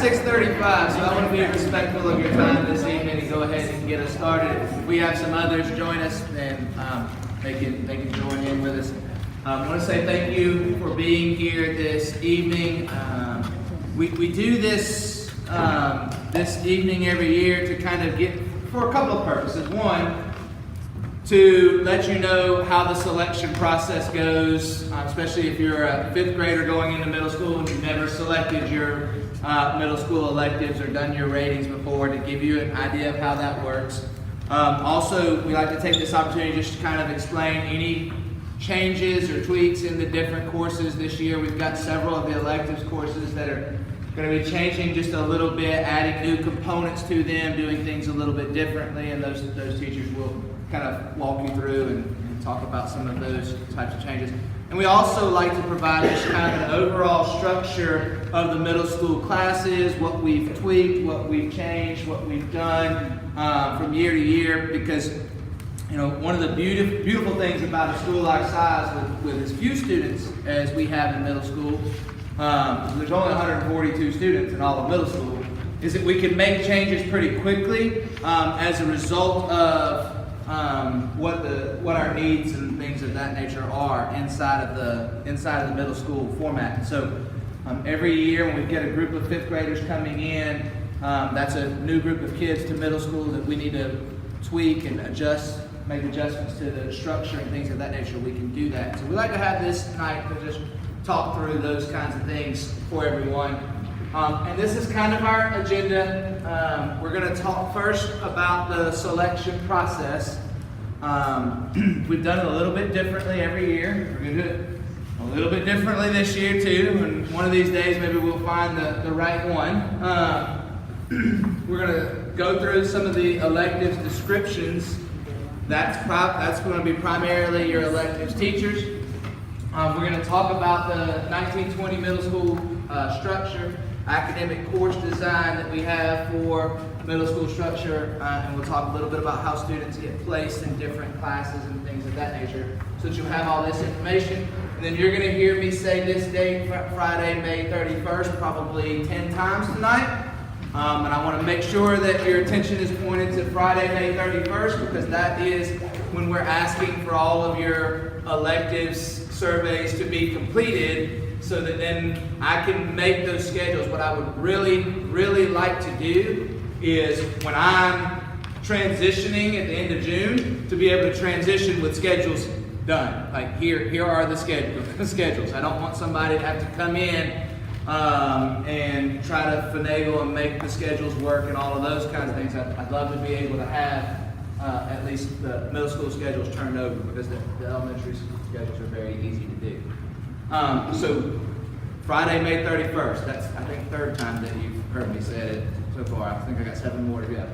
6:35, so I want to be respectful of your time this evening and go ahead and get us started. If we have some others join us, then they can join in with us. I want to say thank you for being here this evening. We do this this evening every year to kind of get, for a couple of purposes. One, to let you know how the selection process goes, especially if you're a fifth grader going into middle school and you've never selected your middle school electives or done your ratings before, to give you an idea of how that works. Also, we like to take this opportunity just to kind of explain any changes or tweaks in the different courses this year. We've got several of the electives courses that are going to be changing just a little bit, adding new components to them, doing things a little bit differently, and those teachers will kind of walk you through and talk about some of those types of changes. And we also like to provide just kind of an overall structure of the middle school classes, what we've tweaked, what we've changed, what we've done from year to year, because one of the beautiful things about a school our size with as few students as we have in middle school, there's only 142 students in all of middle school, is that we can make changes pretty quickly as a result of what our needs and things of that nature are inside of the middle school format. So every year when we get a group of fifth graders coming in, that's a new group of kids to middle school that we need to tweak and make adjustments to the structure and things of that nature. We can do that. So we like to have this tonight to just talk through those kinds of things for everyone. And this is kind of our agenda. We're going to talk first about the selection process. We've done it a little bit differently every year. We're going to do it a little bit differently this year too. And one of these days maybe we'll find the right one. We're going to go through some of the electives descriptions. That's going to be primarily your electives teachers. We're going to talk about the 1920 middle school structure, academic course design that we have for middle school structure, and we'll talk a little bit about how students get placed in different classes and things of that nature, so that you'll have all this information. And then you're going to hear me say this date, Friday, May 31st, probably 10 times tonight. And I want to make sure that your attention is pointed to Friday, May 31st, because that is when we're asking for all of your electives surveys to be completed, so that then I can make those schedules. What I would really, really like to do is when I'm transitioning at the end of June, to be able to transition with schedules done. Like here are the schedules. I don't want somebody to have to come in and try to finagle and make the schedules work and all of those kinds of things. I'd love to be able to have at least the middle school schedules turned over, because the elementary school schedules are very easy to do. So Friday, May 31st, that's I think third time that you've heard me say it so far. I think I got 7 more to go.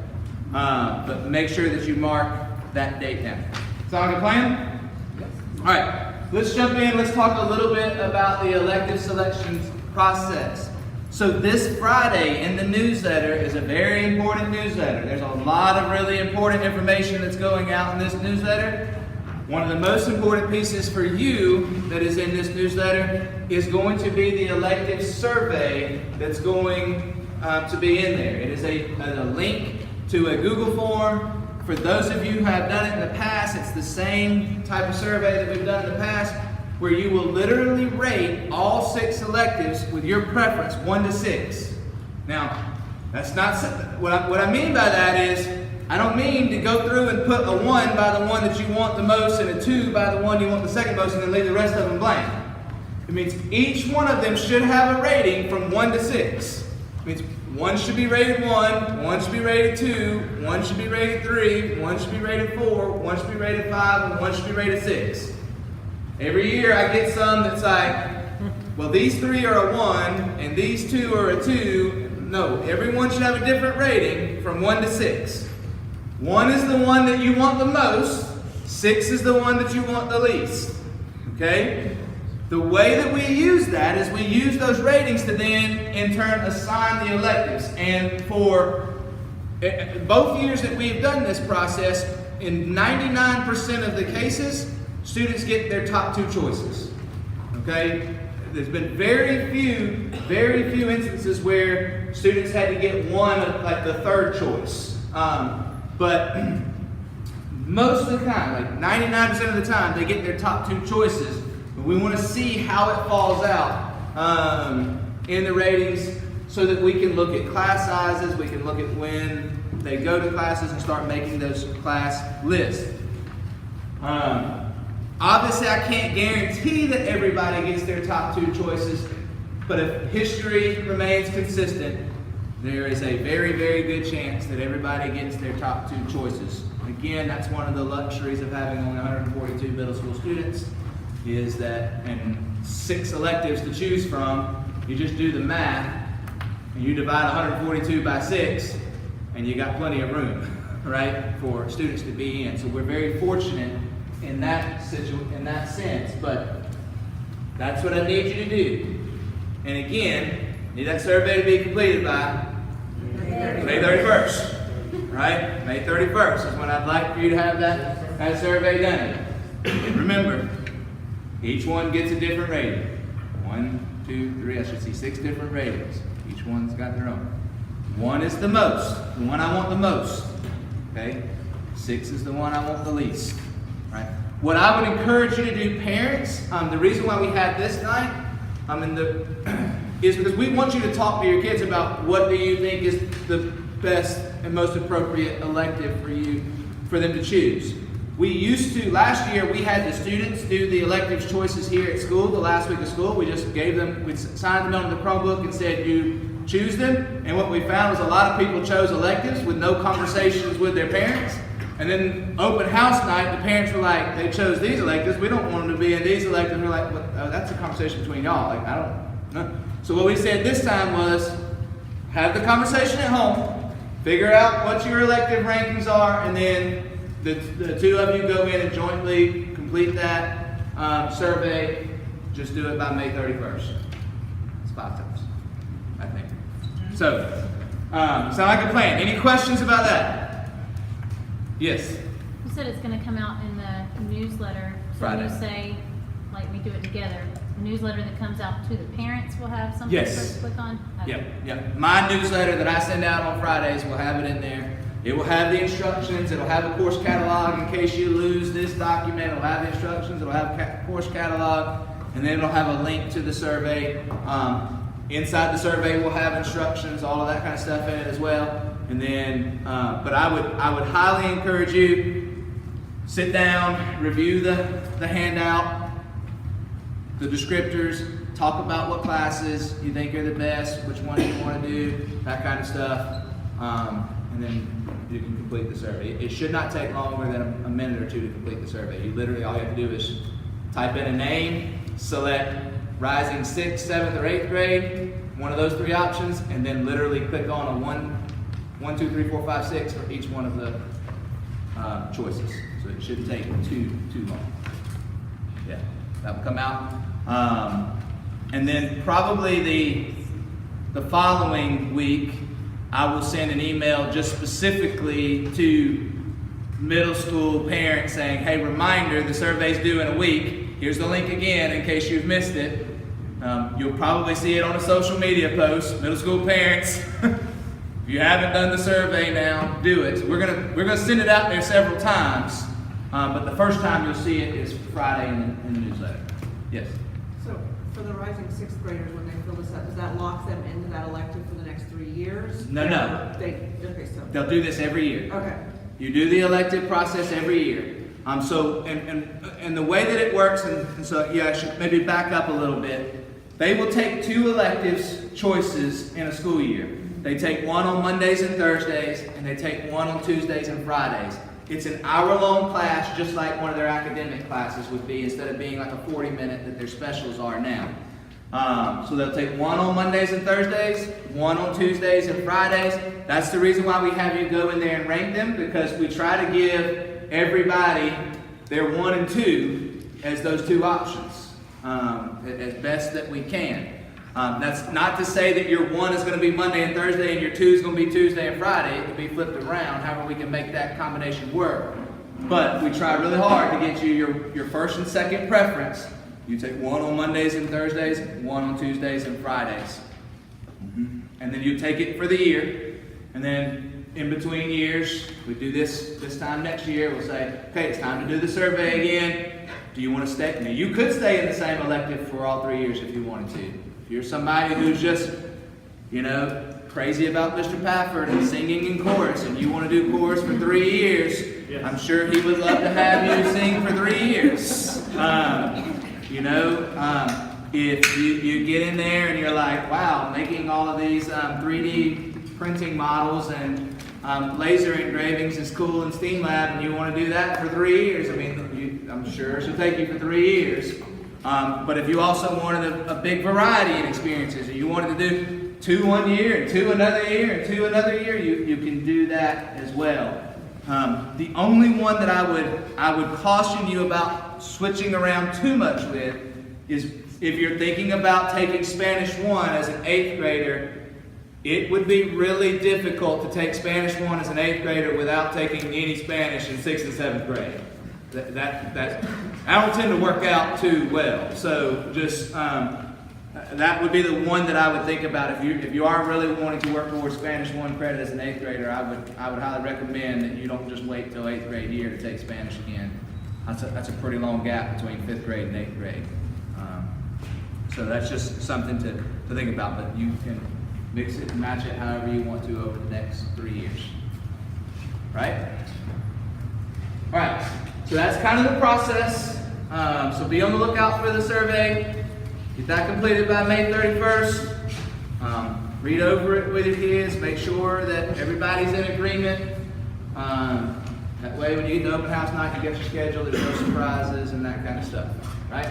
But make sure that you mark that date down. Sound like a plan? Yes. All right, let's jump in. Let's talk a little bit about the elective selections process. So this Friday in the newsletter is a very important newsletter. There's a lot of really important information that's going out in this newsletter. One of the most important pieces for you that is in this newsletter is going to be the elective survey that's going to be in there. It is a link to a Google form. For those of you who have done it in the past, it's the same type of survey that we've done in the past, where you will literally rate all 6 electives with your preference, 1 to 6. Now, that's not what I mean by that is, I don't mean to go through and put a 1 by the one that you want the most and a 2 by the one you want the second most, and then leave the rest of them blank. It means each one of them should have a rating from 1 to 6. It means 1 should be rated 1, 1 should be rated 2, 1 should be rated 3, 1 should be rated 4, 1 should be rated 5, and 1 should be rated 6. Every year I get some that's like, well, these 3 are a 1 and these 2 are a 2. No, everyone should have a different rating from 1 to 6. 1 is the one that you want the most. 6 is the one that you want the least. Okay? The way that we use that is we use those ratings to then, in turn, assign the electives. And for both years that we've done this process, in 99% of the cases, students get their top 2 choices. Okay? there's been very few instances where students had to get one, like the third choice. But most of the time, like 99% of the time, they get their top 2 choices. But we want to see how it falls out in the ratings so that we can look at class sizes, we can look at when they go to classes and start making those class lists. Obviously, I can't guarantee that everybody gets their top 2 choices, but if history remains consistent, there is a very, very good chance that everybody gets their top 2 choices. Again, that's one of the luxuries of having only 142 middle school students, is that, and 6 electives to choose from, you just do the math, and you divide 142 by 6, and you got plenty of room, right, for students to be in. So we're very fortunate in that sense, but that's what I need you to do. And again, need that survey to be completed by May 31st, right? May 31st is when I'd like for you to have that survey done. And remember, each one gets a different rating. 1, 2, 3, I should see 6 different ratings. Each one's got their own. 1 is the most, the one I want the most, okay? 6 is the one I want the least, right? What I would encourage you to do, parents, the reason why we have this night, is because we want you to talk to your kids about what do you think is the best and most appropriate elective for them to choose. We used to, last year, we had the students do the elective choices here at school, the last week of school. We just gave them, we signed them onto the Chromebook and said, you choose them. And what we found was a lot of people chose electives with no conversations with their parents. And then open house night, the parents were like, they chose these electives. We don't want them to be in these electives. We're like, well, that's a conversation between y'all. Like, I don't know. So what we said this time was, have the conversation at home, figure out what your elective rankings are, and then the 2 of you go in and jointly complete that survey. Just do it by May 31st. It's 5 times, I think. So, sound like a plan. Any questions about that? Yes? You said it's going to come out in the newsletter. So Friday. when you say, like, we do it together, the newsletter that comes out to the parents will have something Yes. for us to click on? Okay. Yep. My newsletter that I send out on Fridays will have it in there. It will have the instructions. It'll have a course catalog in case you lose this document. It'll have the instructions. It'll have a course catalog. And then it'll have a link to the survey. Inside the survey, we'll have instructions, all of that kind of stuff in it as well. And then, but I would highly encourage you, sit down, review the handout, the descriptors, talk about what classes you think are the best, which ones you want to do, that kind of stuff. And then you can complete the survey. It should not take longer than a minute or 2 to complete the survey. You literally, all you have to do is type in a name, select rising 6th, 7th, or 8th grade, one of those 3 options, and then literally click on a 1, 2, 3, 4, 5, 6 for each one of the choices. So it shouldn't take too long. Yeah, that will come out. And then probably the following week, I will send an email just specifically to middle school parents saying, hey, reminder, the survey's due in a week. Here's the link again in case you've missed it. You'll probably see it on a social media post. Middle school parents, if you haven't done the survey now, do it. We're gonna send it out there several times, but the first time you'll see it is Friday in the newsletter. Yes. So for the rising 6th graders, when they fill this out, does that lock them into that elective for the next 3 years? No. Okay, so. They'll do this every year. Okay. You do the elective process every year. So the way that it works, and so yeah, I should maybe back up a little bit. They will take 2 electives choices in a school year. They take one on Mondays and Thursdays, and they take one on Tuesdays and Fridays. It's an hour-long class, just like one of their academic classes would be, instead of being like a 40-minute that their specials are now. So they'll take one on Mondays and Thursdays, one on Tuesdays and Fridays. That's the reason why we have you go in there and rank them, because we try to give everybody their 1 and 2 as those 2 options, as best that we can. That's not to say that your 1 is going to be Monday and Thursday and your 2 is going to be Tuesday and Friday. It could be flipped around, however we can make that combination work. But we try really hard to get you your first and second preference. You take one on Mondays and Thursdays, one on Tuesdays and Fridays. And then you take it for the year. And then in between years, we do this time next year. We'll say, okay, it's time to do the survey again. Do you want to stay? Now, you could stay in the same elective for all 3 years if you wanted to. If you're somebody who's just, crazy about Mr. Pafford and singing in chorus, and you want to do chorus for 3 years, yes. I'm sure he would love to have you sing for 3 years. If you get in there and you're like, wow, making all of these 3D printing models and laser engravings is cool in STEAM Lab, and you want to do that for 3 years, I'm sure it should take you for 3 years. But if you also wanted a big variety in experiences, or you wanted to do 2 1 year and 2 another year and 2 another year, you can do that as well. The only one that I would caution you about switching around too much with is if you're thinking about taking Spanish 1 as an 8th grader. It would be really difficult to take Spanish 1 as an 8th grader without taking any Spanish in 6th and 7th grade. That don't tend to work out too well. So just that would be the one that I would think about if you are really wanting to work towards Spanish 1 credit as an 8th grader. I would highly recommend that you don't just wait till 8th grade year to take Spanish again. That's a pretty long gap between 5th grade and 8th grade. So that's just something to think about. But you can mix it and match it however you want to over the next 3 years. Right? All right. So that's kind of the process. So be on the lookout for the survey. Get that completed by May 31st. Read over it with your kids. Make sure that everybody's in agreement. That way when you get to open house night, you get your schedule, there's no surprises and that kind of stuff. Right?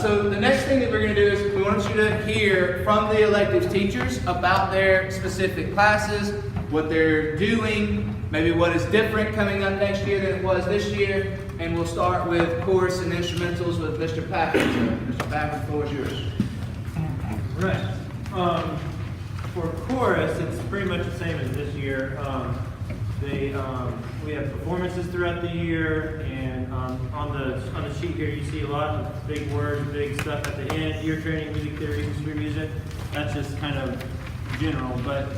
So the next thing that we're going to do is we want you to hear from the electives teachers about their specific classes, what they're doing, maybe what is different coming up next year than it was this year. And we'll start with chorus and instrumentals with Mr. Packard. So, Mr. Packard, the floor is yours. Right. For chorus, it's pretty much the same as this year. We have performances throughout the year, and on the sheet here you see a lot of big words, big stuff at the end. Ear training, music theory, history, music. That's just kind of general, but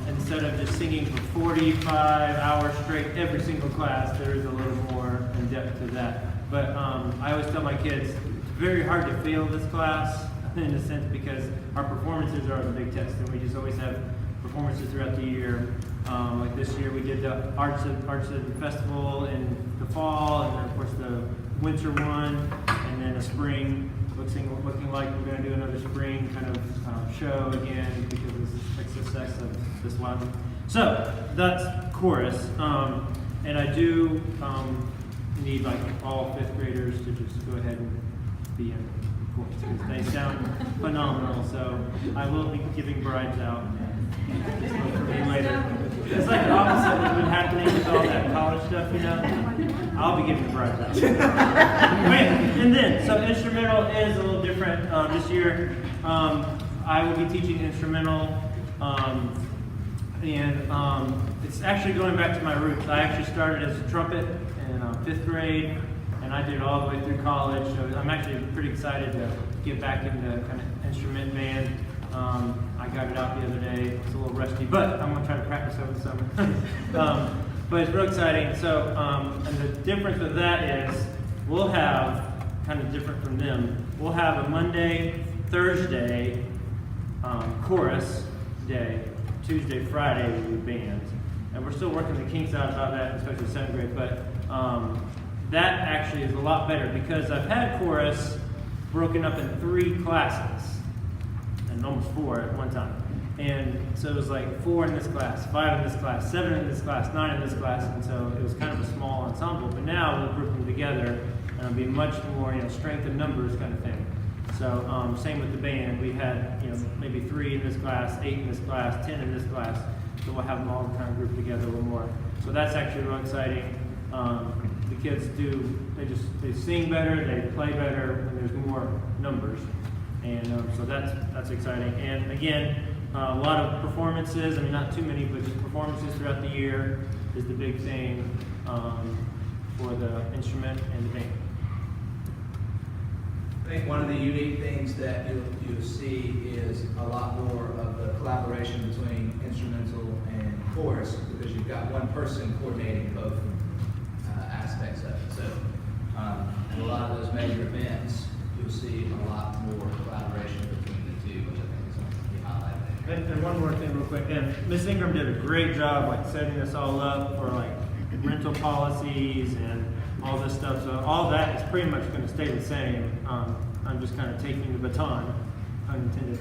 instead of just singing for 45 hours straight every single class, there is a little more in depth to that. But I always tell my kids, it's very hard to fail this class in a sense because our performances are the big test, and we just always have performances throughout the year. Like this year we did the Arts of the Festival in the fall, and then of course the winter one, and then a spring looking like we're going to do another spring kind of show again because of the success of this one. So that's chorus, and I do need like all 5th graders to just go ahead and be in chorus because they sound phenomenal. So I will be giving brides out. Just look for me later. It's like the opposite of what's been happening with all that college stuff, I'll be giving the brides out. And then, so instrumental is a little different this year. I will be teaching instrumental, and it's actually going back to my roots. I actually started as a trumpet in 5th grade, and I did it all the way through college. So I'm actually pretty excited to get back into kind of instrument band. I got it out the other day. It's a little rusty, but I'm going to try to practice over the summer. But it's real exciting. So, and the difference with that is we'll have, kind of different from them, we'll have a Monday, Thursday chorus day, Tuesday, Friday we do band. And we're still working the kinks out about that, especially 7th grade. But that actually is a lot better because I've had chorus broken up in 3 classes. And almost 4 at one time. And so it was like 4 in this class, 5 in this class, 7 in this class, 9 in this class, and so it was kind of a small ensemble. But now we'll group them together and it'll be much more, strength in numbers kind of thing. So same with the band. We had, maybe 3 in this class, 8 in this class, 10 in this class. So we'll have them all kind of grouped together a little more. So that's actually real exciting. The kids they sing better, they play better, and there's more numbers. And so that's exciting. And again, a lot of performances. Not too many, but just performances throughout the year is the big thing for the instrument and the band. I think one of the unique things that you'll see is a lot more of the collaboration between instrumental and chorus, because you've got one person coordinating both aspects of it. So in a lot of those major events, you'll see a lot more collaboration between the two, which I think is something to be highlighted. And one more thing real quick, and Ms. Ingram did a great job like setting this all up for like rental policies and all this stuff. So all that is pretty much going to stay the same. I'm just kind of taking the baton, pun intended.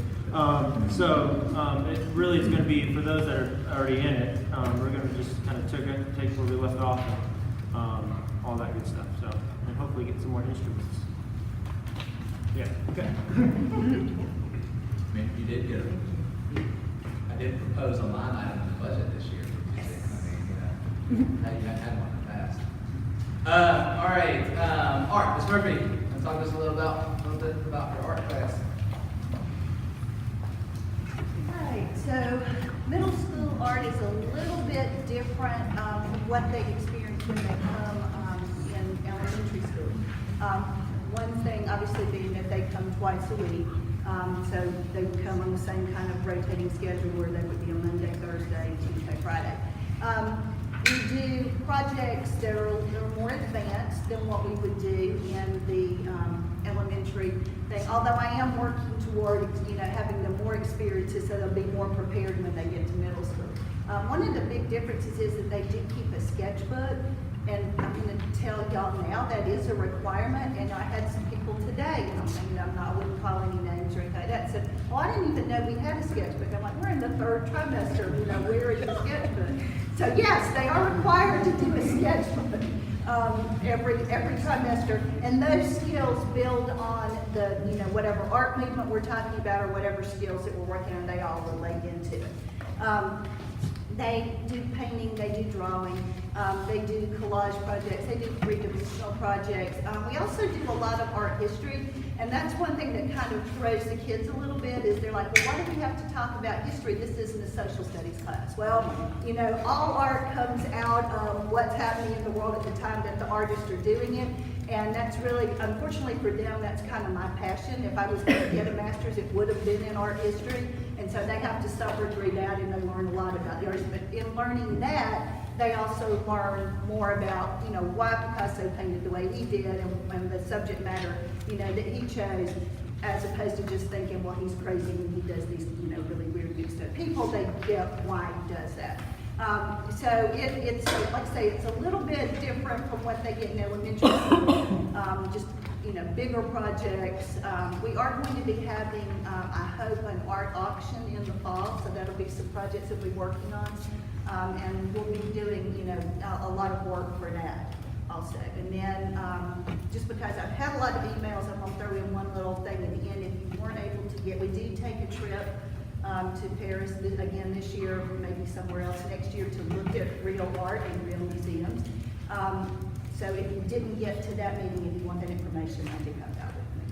It really is going to be for those that are already in it. We're going to just kind of take where we left off and all that good stuff. So and hopefully get some more instruments. Yeah. Okay. I mean, you did get I did propose a line item in the budget this year for music. I mean, you haven't had one in the past. All right, art, Ms. Murphy, let's talk to us a little bit about your art class. Right, so middle school art is a little bit different from what they experience when they come in elementary school. One thing obviously being that they come twice a week, so they would come on the same kind of rotating schedule where they would be on Monday, Thursday, Tuesday, Friday. We do projects that are more advanced than what we would do in the elementary thing, although I am working toward, having them more experiences so they'll be more prepared when they get to middle school. One of the big differences is that they do keep a sketchbook, and I'm going to tell y'all now that is a requirement, and I had some people today, and I wouldn't call any names or anything like that, said, well, I didn't even know we had a sketchbook. I'm like, we're in the 3rd trimester, where is the sketchbook? So yes, they are required to do a sketchbook every trimester, and those skills build on the, whatever art movement we're talking about or whatever skills that we're working on, they all relate into it. They do painting, they do drawing, they do collage projects, they do 3-dimensional projects. We also do a lot of art history, and that's one thing that kind of throws the kids a little bit, is they're like, well, why do we have to talk about history? This isn't a social studies class. Well, all art comes out of what's happening in the world at the time that the artists are doing it, and that's really, unfortunately for them, that's kind of my passion. If I was going to get a master's, it would have been in art history, and so they have to suffer through that, and they learn a lot about the artists. But in learning that, they also learn more about, why Picasso painted the way he did, and the subject matter, that he chose, as opposed to just thinking, well, he's crazy when he does these, really weird new stuff. People, they get why he does that. So it's like I say, it's a little bit different from what they get in elementary school. Just bigger projects. We are going to be having, I hope, an art auction in the fall, so that'll be some projects that we're working on, and we'll be doing a lot of work for that also. And then just because I've had a lot of emails, I'm going to throw in one little thing at the end. If you weren't able to get, we do take a trip to Paris again this year, maybe somewhere else next year, to look at real art in real museums. So if you didn't get to that meeting, if you want that information, I do have that with me.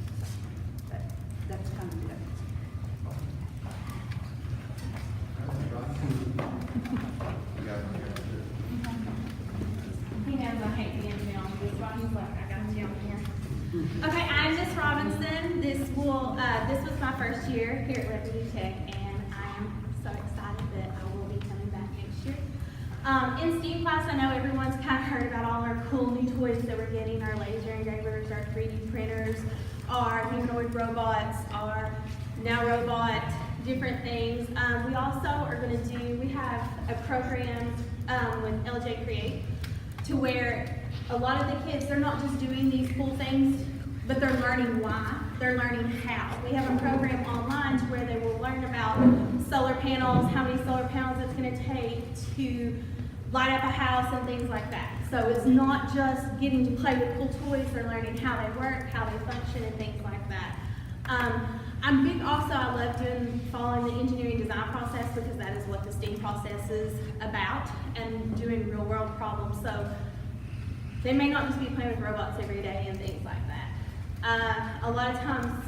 But that's kind of it. He knows I hate being filmed. That's why he's like, I got you on here. Okay, I'm Miss Robinson. This was my first year here at Liberty Tech, and I am so excited that I will be coming back next year. In STEAM class, I know everyone's kind of heard about all our cool new toys that we're getting, our laser engravers, our 3D printers, our humanoid robots, our now robot, different things. We also are going to we have a program with LJ Create, to where a lot of the kids, they're not just doing these cool things, but they're learning why, they're learning how. We have a program online to where they will learn about solar panels, how many solar panels it's going to take to light up a house and things like that. So it's not just getting to play with cool toys, they're learning how they work, how they function, and things like that. I'm big also, I love following the engineering design process, because that is what the STEAM process is about, and doing real world problems. So they may not just be playing with robots every day and things like that. A lot of times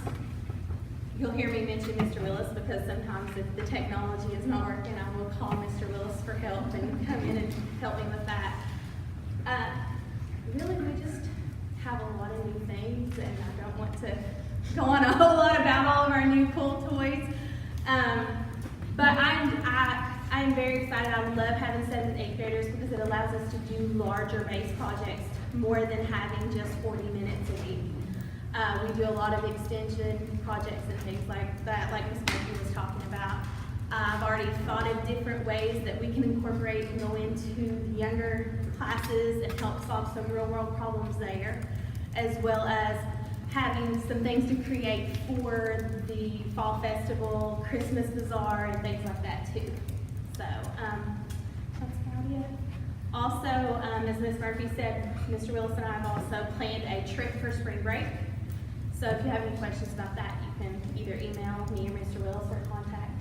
you'll hear me mention Mr. Willis, because sometimes if the technology is not working, I will call Mr. Willis for help and come in and help me with that. Really, we just have a lot of new things, and I don't want to go on a whole lot about all of our new cool toys. But I'm very excited. I love having 7th and 8th graders because it allows us to do larger base projects more than having just 40 minutes a week. We do a lot of extension projects and things like that, like Ms. Murphy was talking about. I've already thought of different ways that we can incorporate and go into the younger classes and help solve some real world problems there, as well as having some things to create for the fall festival, Christmas bazaar, and things like that too. So that's about it. Also, as Ms. Murphy said, Mr. Willis and I have also planned a trip for spring break. So if you have any questions about that, you can either email me or Mr. Willis or contact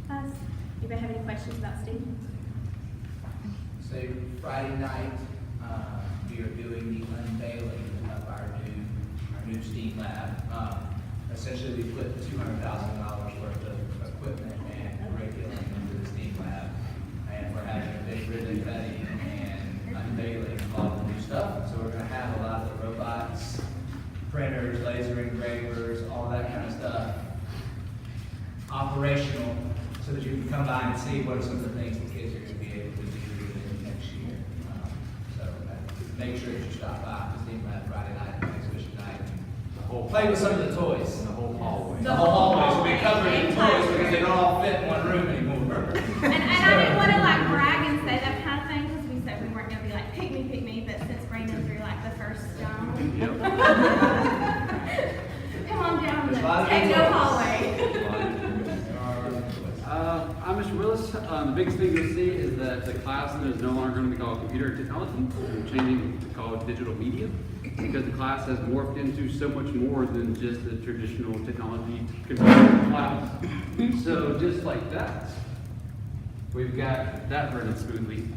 us. Anybody have any questions about STEAM? So Friday night, we are doing the unveiling of our new STEAM lab. Essentially, we put $200,000 worth of equipment and curriculum into the STEAM lab, and we're having a big ribbon cutting and unveiling all the new stuff. So we're going to have a lot of the robots, printers, laser engravers, all that kind of stuff operational, so that you can come by and see what are some of the things the kids are going to be able to do next year. Make sure that you stop by the STEAM lab Friday night, exhibition night. Play with some of the toys. The whole hallway. The whole hallway will be covered in toys because they don't all fit in one room anymore. And I didn't want to like brag and say that kind of thing because we said we weren't going to be like pick me, but since Brandon threw like the first stone, come on down the techno hallway. I'm Mr. Willis. The biggest thing you'll see is that the class is no longer going to be called computer technology. We're changing to call it digital media because the class has morphed into so much more than just the traditional technology computer class. So just like that, we've got that running smoothly.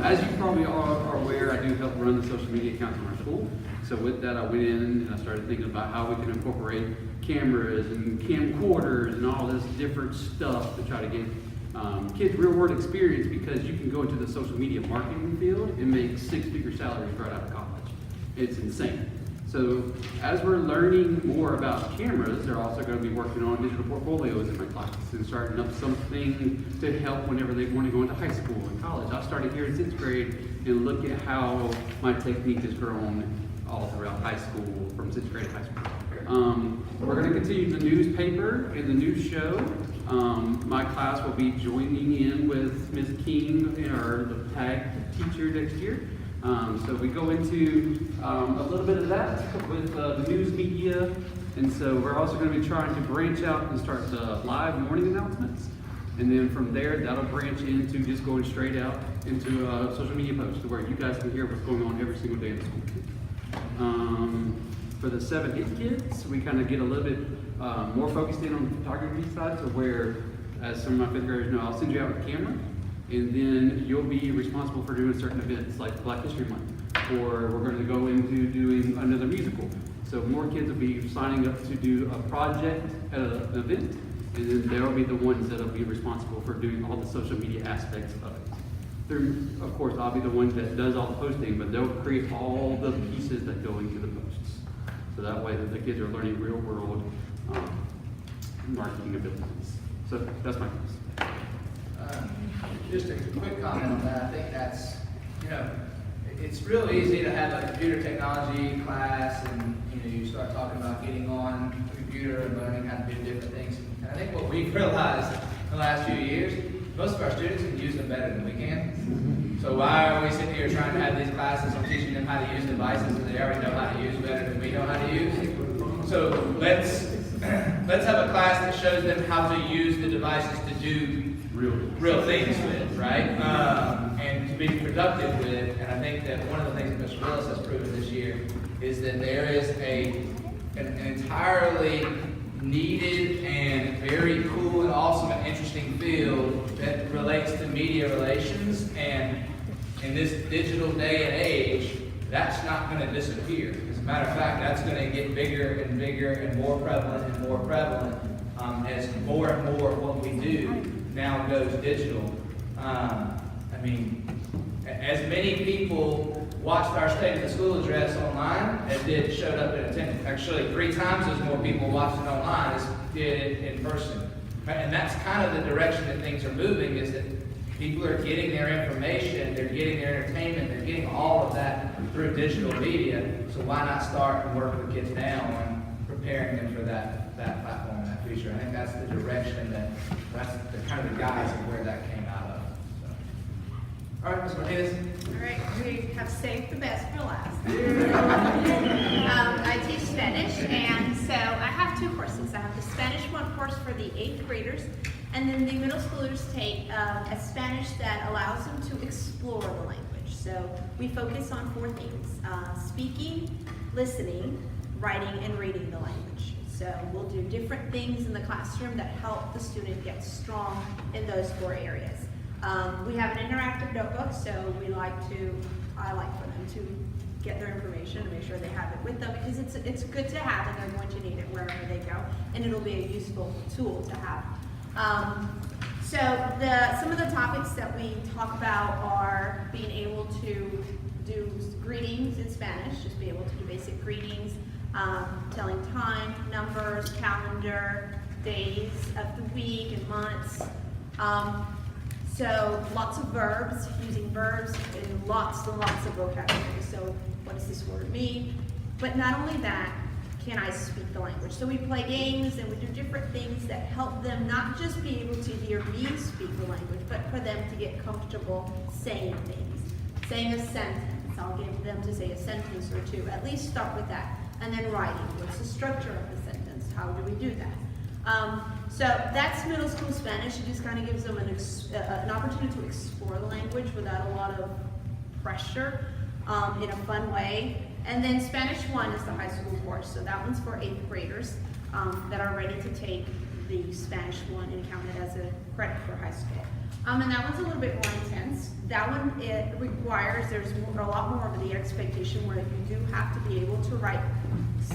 As you probably are aware, I do help run the social media accounts in our school. So with that, I went in and I started thinking about how we can incorporate cameras and camcorders and all this different stuff to try to get kids real world experience, because you can go into the social media marketing field and make 6-figure salaries right out of college. It's insane. So as we're learning more about cameras, they're also going to be working on digital portfolios in my class and starting up something to help whenever they want to go into high school and college. I started here in 6th grade and look at how my technique has grown all throughout high school, from 6th grade to high school. We're going to continue the newspaper and the news show. My class will be joining in with Ms. King, our tag teacher next year. So we go into a little bit of that with the news media, and so we're also going to be trying to branch out and start the live morning announcements, and then from there that'll branch into just going straight out into a social media post to where you guys can hear what's going on every single day in the school. For the 7th, 8th kids, we kind of get a little bit more focused in on the photography side, to where, as some of my 5th graders know, I'll send you out with a camera, and then you'll be responsible for doing certain events like Black History Month, or we're going to go into doing another musical. So more kids will be signing up to do a project at an event, and then they'll be the ones that will be responsible for doing all the social media aspects of it. Of course, I'll be the one that does all the posting, but they'll create all the pieces that go into the posts. So that way that the kids are learning real world marketing abilities. So that's my piece. Just a quick comment on that. I think that's, it's real easy to have a computer technology class and, you start talking about getting on the computer and learning how to do different things. And I think what we've realized in the last few years, most of our students can use them better than we can. So why are we sitting here trying to have these classes on teaching them how to use devices that they already know how to use better than we know how to use? So let's have a class that shows them how to use the devices to do real things with, right? And to be productive with. And I think that one of the things that Mr. Willis has proven this year is that there is an entirely needed and very cool and awesome and interesting field that relates to media relations, and in this digital day and age, that's not going to disappear. As a matter of fact, that's going to get bigger and bigger and more prevalent as more and more of what we do now goes digital. As many people watched our State of the School address online and showed up in attendance. Actually, 3 times as more people watched it online as did it in person. And that's kind of the direction that things are moving, is that people are getting their information, they're getting their entertainment, they're getting all of that through digital media. So why not start and work with kids now on preparing them for that platform and that future? I think that's the direction that's the kind of the guise of where that came out of. So. All right, Ms. Martinez. All right, we have saved the best for last. I teach Spanish, and so I have 2 courses. I have the Spanish 1 course for the 8th graders, and then the middle schoolers take a Spanish that allows them to explore the language. So we focus on 4 things: speaking, listening, writing, and reading the language. So we'll do different things in the classroom that help the student get strong in those 4 areas. We have an interactive notebook, so I like for them to get their information and make sure they have it with them, because it's good to have and they're going to need it wherever they go, and it'll be a useful tool to have. So some of the topics that we talk about are being able to do greetings in Spanish, just be able to do basic greetings, telling time, numbers, calendar, days of the week and months. So lots of verbs, using verbs, and lots and lots of vocabulary. So what does this word mean? But not only that, can I speak the language? So we play games and we do different things that help them not just be able to hear me speak the language, but for them to get comfortable saying things. Saying a sentence, I'll get them to say a sentence or 2. At least start with that. And then writing, what's the structure of the sentence? How do we do that? So that's middle school Spanish. It just kind of gives them an opportunity to explore the language without a lot of pressure, in a fun way. And then Spanish 1 is the high school course. So that one's for 8th graders that are ready to take the Spanish 1 and count it as a credit for high school. And that one's a little bit more intense. That one, it requires, there's a lot more of the expectation where you do have to be able to write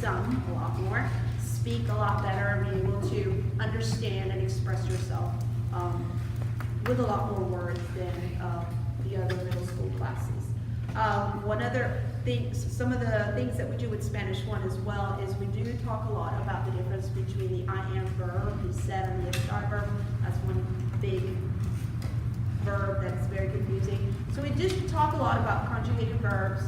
a lot more, speak a lot better, and be able to understand and express yourself with a lot more words than the other middle school classes. One other thing, some of the things that we do with Spanish 1 as well is we do talk a lot about the difference between the I am verb, the said, and the start verb. That's one big verb that's very confusing. So we just talk a lot about conjugated verbs,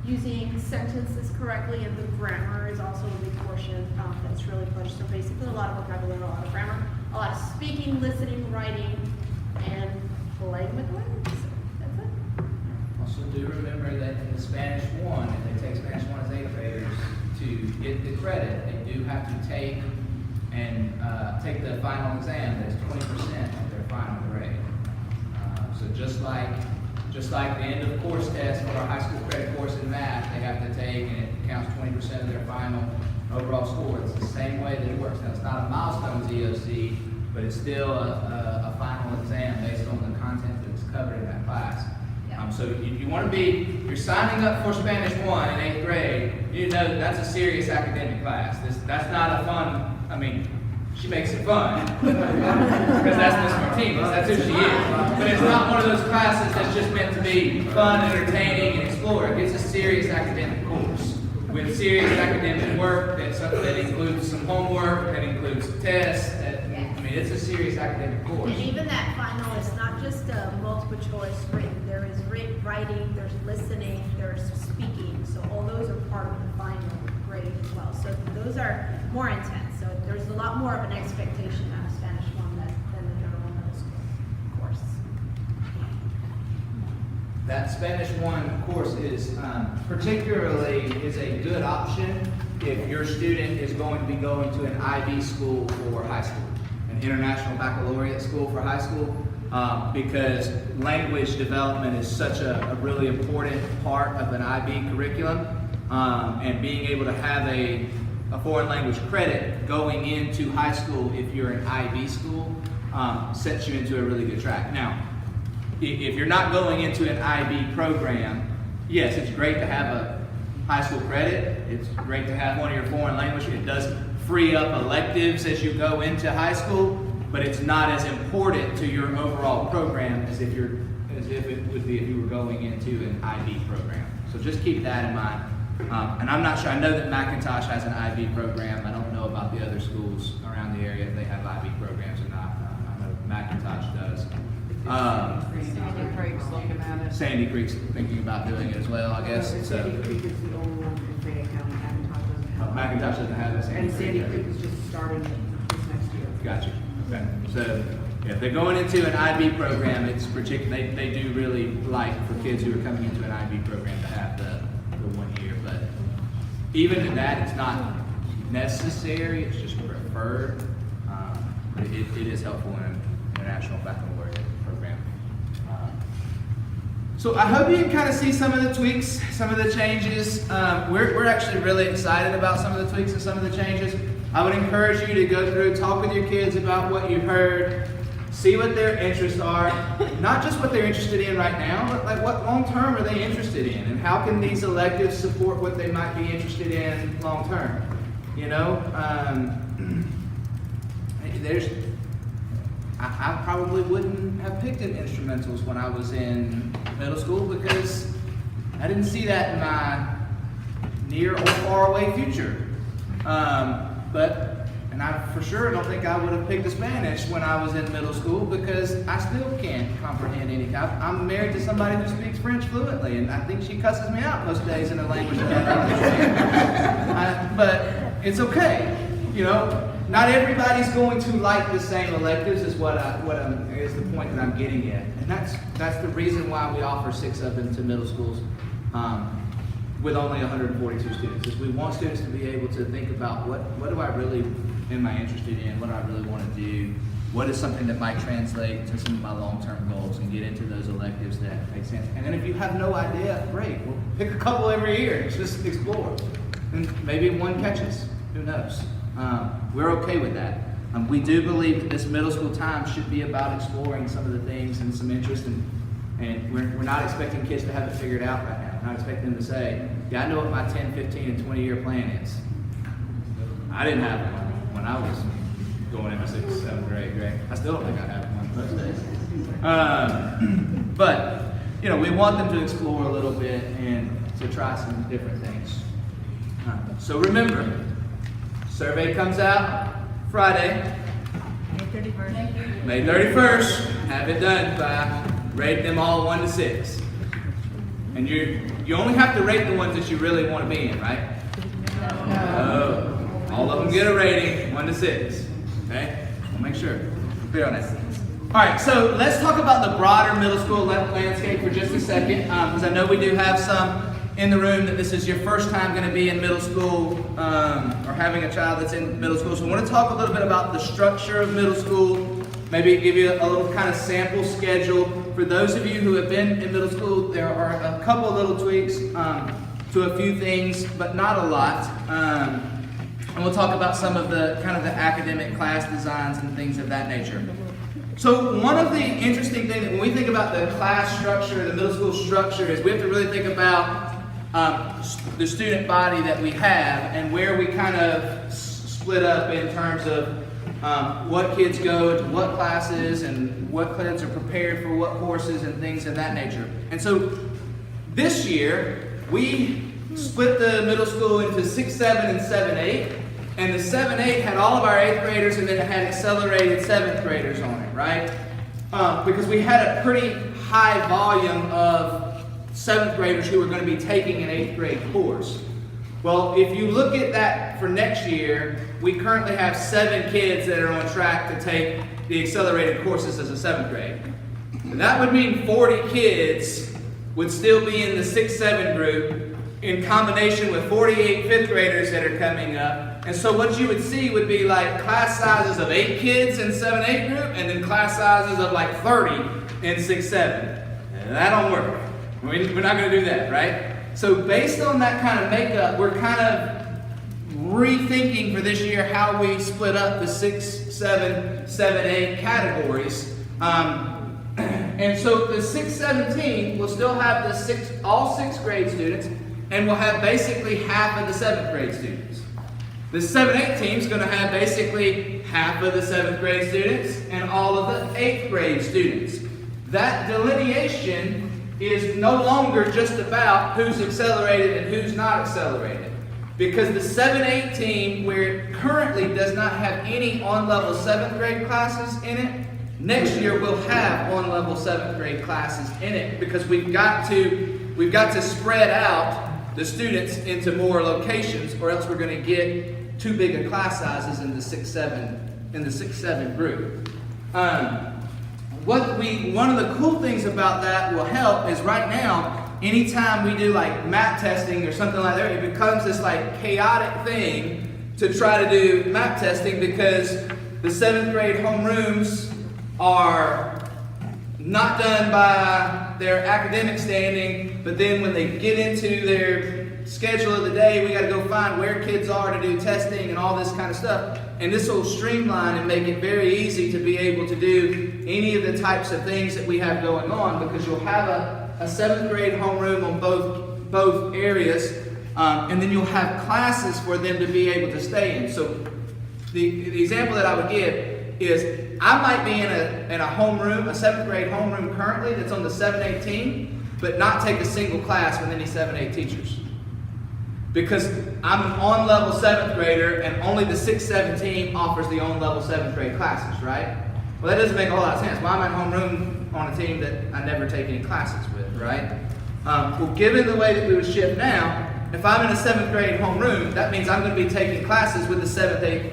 using sentences correctly, and the grammar is also a big portion that's really pushed. So basically a lot of vocabulary, a lot of grammar, a lot of speaking, listening, writing, and playing with words. So that's it. Also do remember that in the Spanish 1, if they take Spanish 1 as 8th graders, to get the credit, they do have to take the final exam. That's 20% of their final grade. So just like the end of course test for our high school credit course in math, they have to take, and it counts 20% of their final overall score. It's the same way that it works. Now, it's not a milestone EOC, but it's still a final exam based on the content that's covered in that class. So you want to be, you're signing up for Spanish 1 in 8th grade, you know that's a serious academic class. That's not a fun, I mean, she makes it fun, because that's Miss Martinez, that's who she is. But it's not one of those classes that's just meant to be fun, entertaining, and exploring. It's a serious academic course with serious academic work that includes some homework, that includes tests. I mean, it's a serious academic course. And even that final is not just a multiple choice written. There is writing, there's listening, there's speaking. So all those are part of the final grade as well. So those are more intense. So there's a lot more of an expectation out of Spanish 1 than the general middle school course. That Spanish 1 course is particularly a good option if your student is going to be going to an IB school for high school, an international baccalaureate school for high school, because language development is such a really important part of an IB curriculum, and being able to have a foreign language credit going into high school if you're an IB school sets you into a really good track. Now, if you're not going into an IB program, yes, it's great to have a high school credit. It's great to have one of your foreign language. It does free up electives as you go into high school, but it's not as important to your overall program as if it would be if you were going into an IB program. So just keep that in mind. And I'm not sure, I know that McIntosh has an IB program. I don't know about the other schools around the area, if they have IB programs or not. I know McIntosh does. Sandy Creek's looking at it. Sandy Creek's thinking about doing it as well, I guess. And So Sandy Creek is the only one in Fayette County, McIntosh McIntosh doesn't have it. doesn't have this. And Sandy Creek is just starting this next year. Gotcha. Okay. So yeah, if they're going into an IB program, it's particular. They do really like for kids who are coming into an IB program to have the 1 year. But even in that, it's not necessary. It's just preferred. It is helpful in an international baccalaureate program. So I hope you can kind of see some of the tweaks, some of the changes. We're actually really excited about some of the tweaks and some of the changes. I would encourage you to go through, talk with your kids about what you heard, see what their interests are, not just what they're interested in right now, but like what long term are they interested in, and how can these electives support what they might be interested in long term. You know, I probably wouldn't have picked in instrumentals when I was in middle school because I didn't see that in my near or far away future. And I for sure don't think I would have picked the Spanish when I was in middle school because I still can't comprehend any. I'm married to somebody who speaks French fluently, and I think she cusses me out most days in a language that I don't understand. But it's okay, you know. Not everybody's going to like the same electives is is the point that I'm getting at, and that's the reason why we offer 6 of them to middle schools with only 142 students. Is we want students to be able to think about what do I really am I interested in, what do I really want to do, what is something that might translate to some of my long-term goals, and get into those electives that make sense. And then if you have no idea, great, well, pick a couple every year, just explore, and maybe one catches. Who knows? We're okay with that. We do believe that this middle school time should be about exploring some of the things and some interest, and we're not expecting kids to have it figured out right now. We're not expecting them to say, yeah, I know what my 10, 15, and 20-year plan is. I didn't have one when I was going into 6th, 7th, or 8th grade. I still don't think I have one most days. But, you know, we want them to explore a little bit and to try some different things. So remember, survey comes out Friday, May 31st. Have it done by rate them all 1 to 6. And you only have to rate the ones that you really want to be in, right? No. All of them get a rating 1 to 6. Okay? We'll make sure. We're clear on that. All right, so let's talk about the broader middle school landscape for just a second, because I know we do have some in the room that this is your first time going to be in middle school or having a child that's in middle school. So I want to talk a little bit about the structure of middle school, maybe give you a little kind of sample schedule. For those of you who have been in middle school, there are a couple little tweaks to a few things, but not a lot. And we'll talk about some of the kind of the academic class designs and things of that nature. So one of the interesting things that when we think about the class structure, the middle school structure, is we have to really think about the student body that we have and where we kind of split up in terms of what kids go to what classes and what kids are prepared for what courses and things of that nature. And so this year, we split the middle school into 6, 7, and 7, 8. And the 7, 8 had all of our 8th graders, and then it had accelerated 7th graders on it, right? Because we had a pretty high volume of 7th graders who were going to be taking an 8th grade course. Well, if you look at that for next year, we currently have 7 kids that are on track to take the accelerated courses as a 7th grade. And that would mean 40 kids would still be in the 6, 7 group in combination with 48 5th graders that are coming up. And so what you would see would be like class sizes of 8 kids in 7, 8 group, and then class sizes of like 30 in 6, 7. And that don't work. We're not going to do that, right? So based on that kind of makeup, we're kind of rethinking for this year how we split up the 6, 7, 7, 8 categories. And so the 6, 7 team will still have all 6th grade students, and we'll have basically half of the 7th grade students. The 7, 8 team is going to have basically half of the 7th grade students and all of the 8th grade students. That delineation is no longer just about who's accelerated and who's not accelerated. Because the 7-8 team, where it currently does not have any on-level 7th grade classes in it, next year we'll have on-level 7th grade classes in it, because we've got to spread out the students into more locations, or else we're going to get too big of class sizes in the 6-7 group. One of the cool things about that will help is right now, anytime we do like map testing or something like that, it becomes this like chaotic thing to try to do map testing, because the 7th grade homerooms are not done by their academic standing, but then when they get into their schedule of the day, we got to go find where kids are to do testing and all this kind of stuff. And this will streamline and make it very easy to be able to do any of the types of things that we have going on, because you'll have a 7th grade homeroom on both areas, and then you'll have classes for them to be able to stay in. So the example that I would give is, I might be in a homeroom, a 7th grade homeroom currently that's on the 7-8 team, but not take a single class with any 7-8 teachers. Because I'm an on-level 7th grader, and only the 6-7 team offers the on-level 7th grade classes, right? Well, that doesn't make a whole lot of sense. Why am I in homeroom on a team that I never take any classes with, right? Well, given the way that we would shift now, if I'm in a 7th grade homeroom, that means I'm going to be taking classes with the 7th, 8th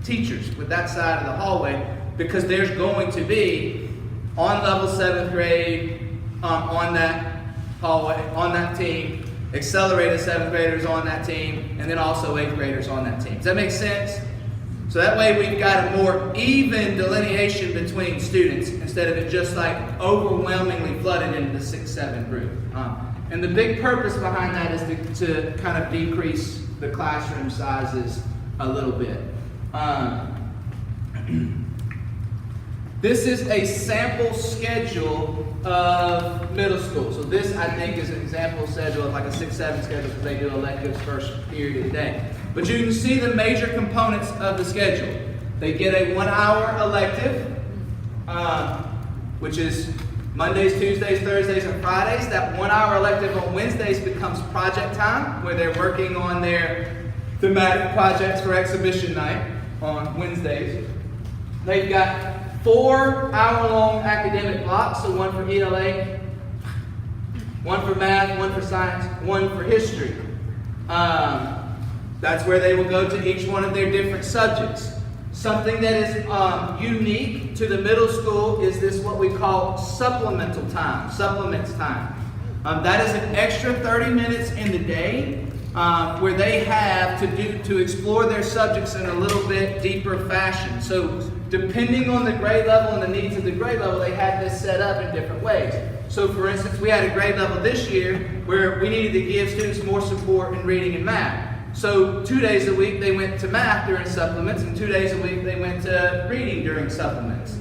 teachers with that side of the hallway, because there's going to be on-level 7th grade on that hallway, on that team, accelerated 7th graders on that team, and then also 8th graders on that team. Does that make sense? So that way we've got a more even delineation between students, instead of it just like overwhelmingly flooded into the 6-7 group. And the big purpose behind that is to kind of decrease the classroom sizes a little bit. This is a sample schedule of middle school. So this, I think, is an example schedule of like a 6-7 schedule, because they do electives first period of the day. But you can see the major components of the schedule. They get a 1-hour elective, which is Mondays, Tuesdays, Thursdays, and Fridays. That 1-hour elective on Wednesdays becomes project time, where they're working on their thematic projects for exhibition night on Wednesdays. They've got 4-hour-long academic blocks, so one for ELA, one for math, one for science, one for history. That's where they will go to each one of their different subjects. Something that is unique to the middle school is this, what we call supplemental time, supplements time. That is an extra 30 minutes in the day where they have to explore their subjects in a little bit deeper fashion. So depending on the grade level and the needs of the grade level, they had this set up in different ways. So for instance, we had a grade level this year where we needed to give students more support in reading and math. So 2 days a week they went to math during supplements, and 2 days a week they went to reading during supplements.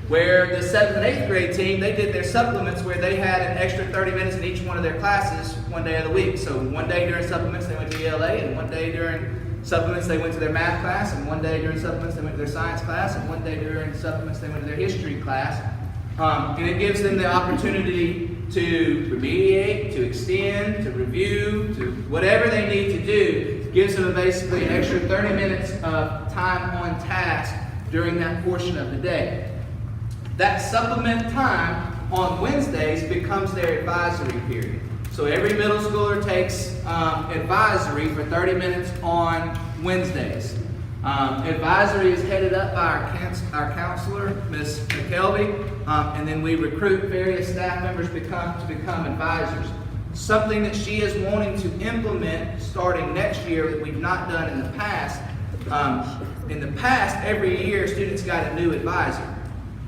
Where the 7th and 8th grade team, they did their supplements where they had an extra 30 minutes in each one of their classes one day of the week. So one day during supplements they went to ELA, and one day during supplements they went to their math class, and one day during supplements they went to their science class, and one day during supplements they went to their history class. And it gives them the opportunity to remediate, to extend, to review, to whatever they need to do. Gives them basically an extra 30 minutes of time on task during that portion of the day. That supplement time on Wednesdays becomes their advisory period. So every middle schooler takes advisory for 30 minutes on Wednesdays. Advisory is headed up by our counselor, Ms. McKelvey, and then we recruit various staff members to become advisors. Something that she is wanting to implement starting next year that we've not done in the past. In the past, every year students got a new advisor.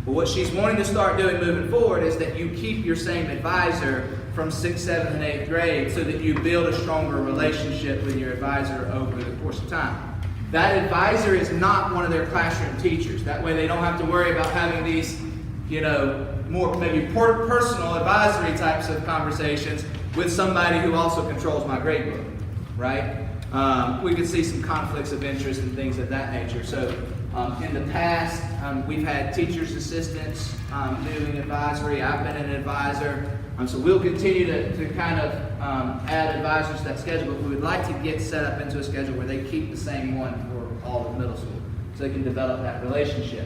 But what she's wanting to start doing moving forward is that you keep your same advisor from 6th, 7th, and 8th grade, so that you build a stronger relationship with your advisor over the course of time. That advisor is not one of their classroom teachers. That way they don't have to worry about having these, more maybe personal advisory types of conversations with somebody who also controls my grade book, right? We could see some conflicts of interest and things of that nature. So in the past, we've had teachers' assistants doing advisory. I've been an advisor. So we'll continue to kind of add advisors to that schedule, but we would like to get set up into a schedule where they keep the same one for all of middle school, so they can develop that relationship.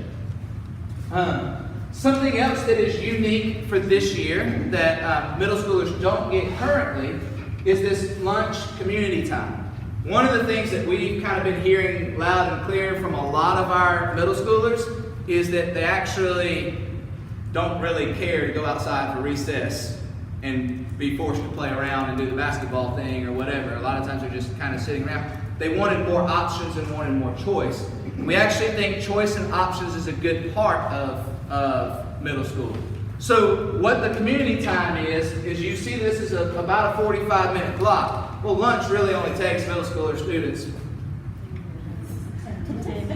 Something else that is unique for this year that middle schoolers don't get currently is this lunch community time. One of the things that we've kind of been hearing loud and clear from a lot of our middle schoolers is that they actually don't really care to go outside for recess and be forced to play around and do the basketball thing or whatever. A lot of times they're just kind of sitting around. They wanted more options and wanted more choice. We actually think choice and options is a good part of middle school. So what the community time is you see this is about a 45-minute block. Well, lunch really only takes middle schooler students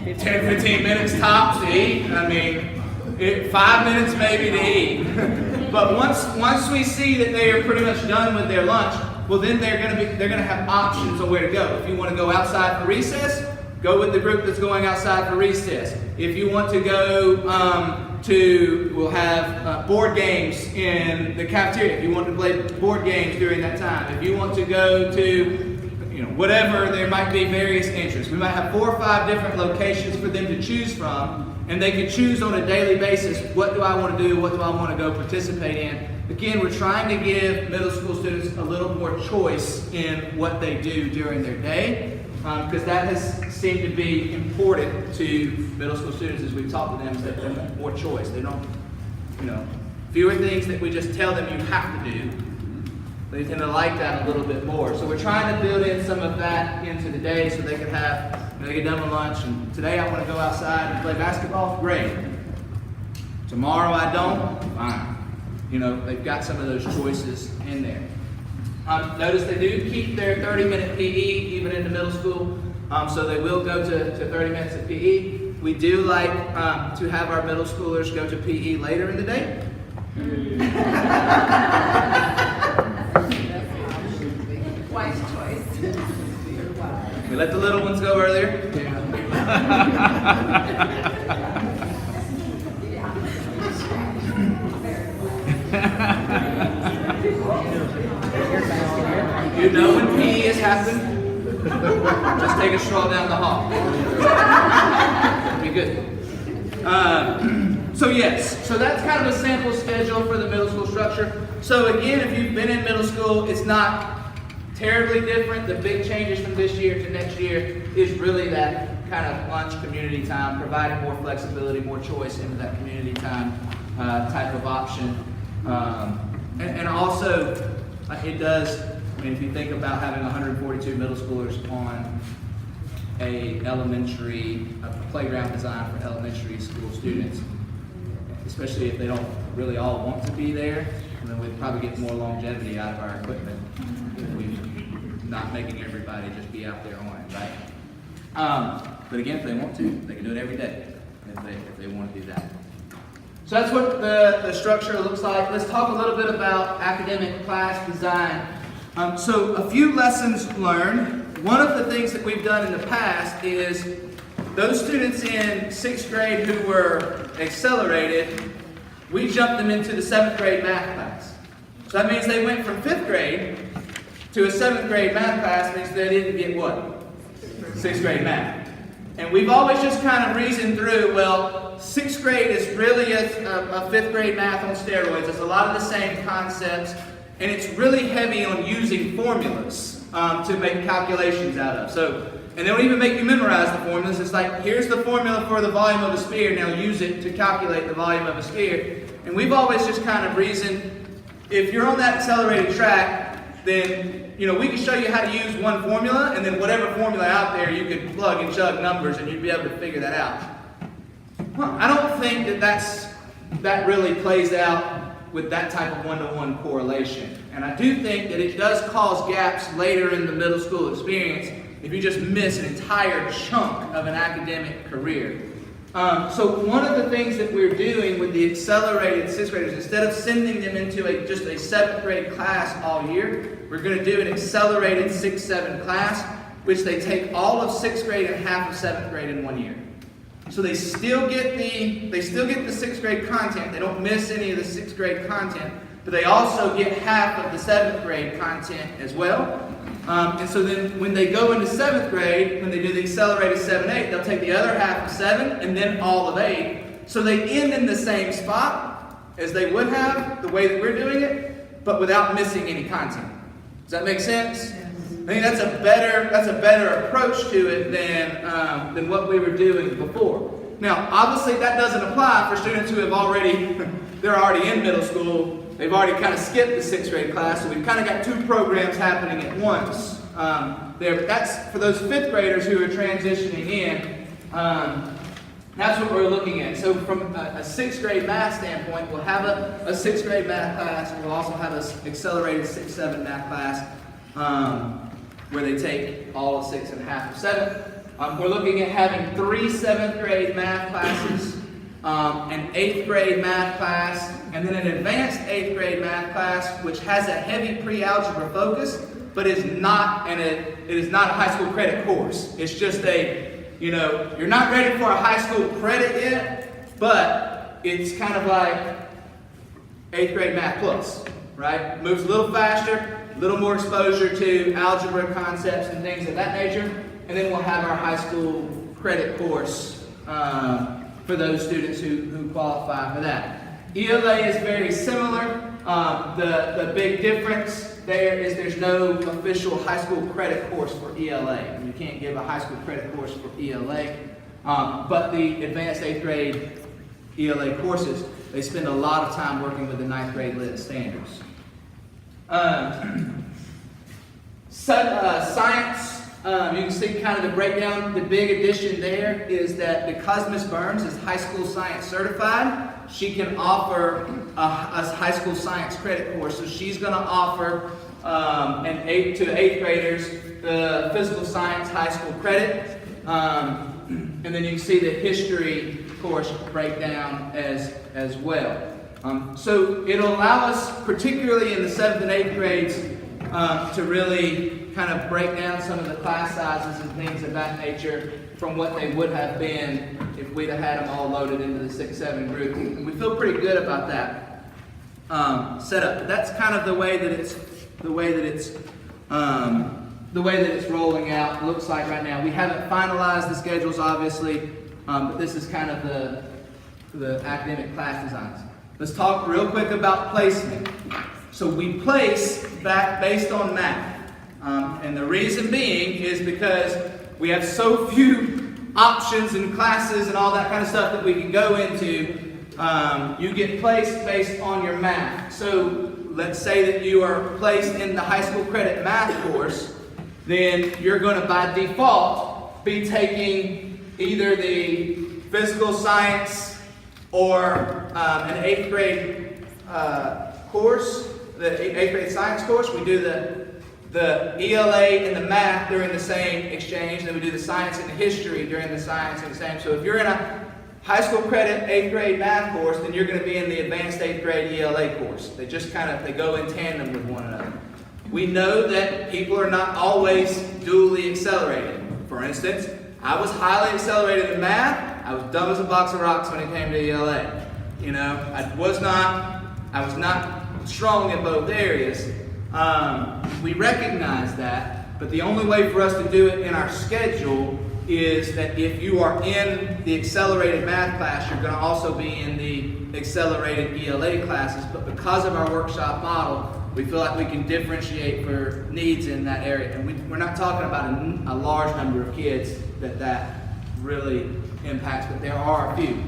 10, 15 minutes tops to eat. I mean, 5 minutes maybe to eat. But once we see that they are pretty much done with their lunch, well then they're gonna have options on where to go. If you want to go outside for recess, go with the group that's going outside for recess. If you want to go we'll have board games in the cafeteria. If you want to play board games during that time. If you want to go to whatever, there might be various interests. We might have 4 or 5 different locations for them to choose from, and they can choose on a daily basis, what do I want to do, what do I want to go participate in. Again, we're trying to give middle school students a little more choice in what they do during their day, because that has seemed to be important to middle school students as we've talked to them, is that they want more choice. They don't, fewer things that we just tell them you have to do. They tend to like that a little bit more. So we're trying to build in some of that into the day so they can have, they get done with lunch, and today I want to go outside and play basketball, great. Tomorrow I don't, fine. They've got some of those choices in there. Notice they do keep their 30-minute PE even into middle school, so they will go to 30 minutes of PE. We do like to have our middle schoolers go to PE later in the day. Wise choice. We let the little ones go earlier. You know when PE is happening? Just take a stroll down the hall. Be good. So that's kind of a sample schedule for the middle school structure. So again, if you've been in middle school, it's not terribly different. The big changes from this year to next year is really that kind of lunch community time, providing more flexibility, more choice into that community time type of option. And also, it does, if you think about having 142 middle schoolers on a playground design for elementary school students, especially if they don't really all want to be there, then we'd probably get more longevity out of our equipment if we're not making everybody just be out there on it, right? But again, if they want to, they can do it every day if they want to do that. So that's what the structure looks like. Let's talk a little bit about academic class design. So a few lessons learned. One of the things that we've done in the past is those students in 6th grade who were accelerated, we jumped them into the 7th grade math class. So that means they went from 5th grade to a 7th grade math class, means they didn't get what? 6th grade math. And we've always just kind of reasoned through, well, 6th grade is really a 5th grade math on steroids. It's a lot of the same concepts, and it's really heavy on using formulas to make calculations out of. So, and they don't even make you memorize the formulas. It's like, here's the formula for the volume of a sphere, now use it to calculate the volume of a sphere. And we've always just kind of reasoned, if you're on that accelerated track, then we can show you how to use one formula, and then whatever formula out there, you could plug and chug numbers and you'd be able to figure that out. Well, I don't think that really plays out with that type of one-to-one correlation. And I do think that it does cause gaps later in the middle school experience if you just miss an entire chunk of an academic career. So one of the things that we're doing with the accelerated 6th graders, instead of sending them into just a 7th grade class all year, we're going to do an accelerated 6-7 class, which they take all of 6th grade and half of 7th grade in 1 year. So they still get the 6th grade content. They don't miss any of the 6th grade content, but they also get half of the 7th grade content as well. And so then when they go into 7th grade, when they do the accelerated 7-8, they'll take the other half of 7 and then all of 8. So they end in the same spot as they would have the way that we're doing it, but without missing any content. Does that make sense? I think that's a better approach to it than what we were doing before. Now, obviously, that doesn't apply for students who have they're already in middle school. They've already kind of skipped the 6th grade class, so we've kind of got 2 programs happening at once. That's for those 5th graders who are transitioning in. That's what we're looking at. So from a 6th grade math standpoint, we'll have a 6th grade math class. We'll also have an accelerated 6-7 math class where they take all of 6 and half of 7. We're looking at having 3 7th grade math classes, an 8th grade math class, and then an advanced 8th grade math class, which has a heavy pre-algebra focus, but it is not a high school credit course. It's just you're not ready for a high school credit yet, but it's kind of like 8th grade math plus, right? Moves a little faster, a little more exposure to algebra concepts and things of that nature. And then we'll have our high school credit course for those students who qualify for that. ELA is very similar. The big difference there is there's no official high school credit course for ELA. You can't give a high school credit course for ELA. But the advanced 8th grade ELA courses, they spend a lot of time working with the 9th grade lit standards. Science. You can see kind of the breakdown. The big addition there is that the Cosmis Burns is high school science certified. She can offer a high school science credit course. So she's going to offer to 8th graders the physical science high school credit. And then you can see the history course breakdown as well. So it'll allow us, particularly in the 7th and 8th grades, to really kind of break down some of the class sizes and things of that nature from what they would have been if we'd have had them all loaded into the 6-7 group. And we feel pretty good about that setup. But that's kind of the way that it's rolling out. Looks like right now. We haven't finalized the schedules, obviously, but this is kind of the academic class designs. Let's talk real quick about placement. So we place back based on math. And the reason being is because we have so few options and classes and all that kind of stuff that we can go into. You get placed based on your math. So let's say that you are placed in the high school credit math course, then you're going to by default be taking either the physical science or an 8th grade course, the 8th grade science course. We do the ELA and the math during the same exchange, then we do the science and the history during the science and the same. So if you're in a high school credit 8th grade math course, then you're going to be in the advanced 8th grade ELA course. They just they go in tandem with one another. We know that people are not always dually accelerated. For instance, I was highly accelerated in math. I was dumb as a box of rocks when it came to ELA. I was not strong in both areas. We recognize that, but the only way for us to do it in our schedule is that if you are in the accelerated math class, you're going to also be in the accelerated ELA classes. But because of our workshop model, we feel like we can differentiate for needs in that area. And we're not talking about a large number of kids that really impacts, but there are a few.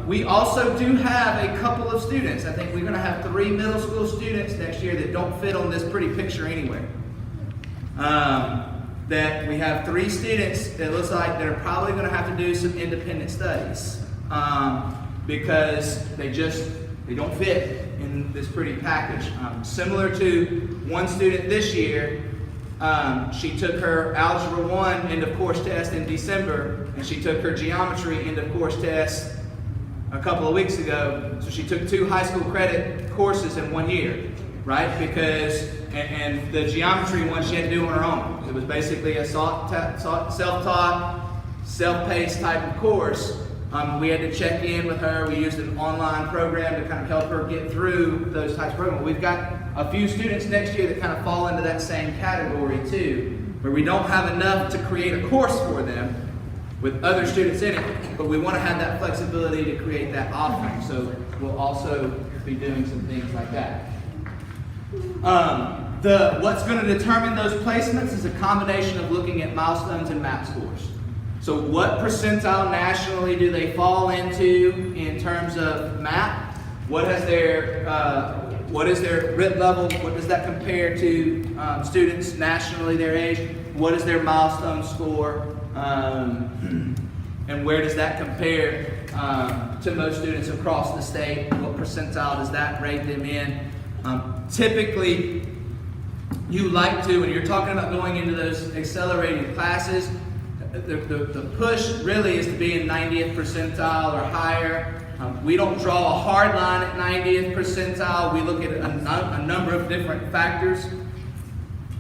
We also do have a couple of students. I think we're going to have 3 middle school students next year that don't fit on this pretty picture anywhere. That we have 3 students that looks like they're probably going to have to do some independent studies because they don't fit in this pretty package. Similar to one student this year, she took her Algebra 1 end of course test in December, and she took her Geometry end of course test a couple of weeks ago. So she took 2 high school credit courses in 1 year, right? Because, and the Geometry one she had to do on her own. It was basically a self-taught, self-paced type of course. We had to check in with her. We used an online program to kind of help her get through those types of programs. We've got a few students next year that kind of fall into that same category too, where we don't have enough to create a course for them with other students in it, but we want to have that flexibility to create that offering. So we'll also be doing some things like that. What's going to determine those placements is a combination of looking at milestones and MAP scores. So what percentile nationally do they fall into in terms of MAP? What is their RIT level? What does that compare to students nationally their age? What is their milestone score? And where does that compare to most students across the state? What percentile does that rate them in? Typically, you like to, when you're talking about going into those accelerated classes, the push really is to be in 90th percentile or higher. We don't draw a hard line at 90th percentile. We look at a number of different factors.